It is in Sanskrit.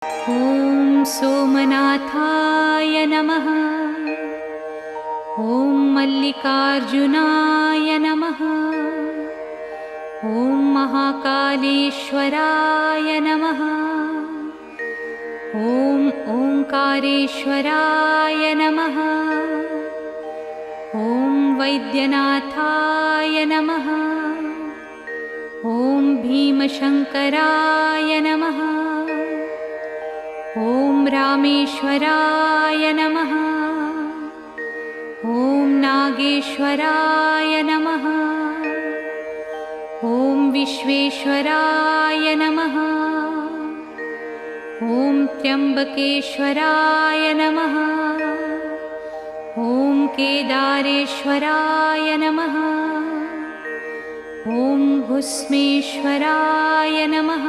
ॐ सोमनाथाय नमः। ॐ मल्लिकार्जुनाय नमः। ॐ महाकालेश्वराय नमः। ॐ ओंकारेश्वराय नमः। ॐ वैद्यनाथाय नमः। ॐ भीमशङ्कराय नमः। ॐ रामेश्वराय नमः। ॐ नागेश्वराय नमः। ॐ विश्वेश्वराय नमः। ॐ त्र्यम्बकेश्वराय नमः। ॐ केदारेश्वराय नमः। ॐ भुस्मेश्वराय नमः।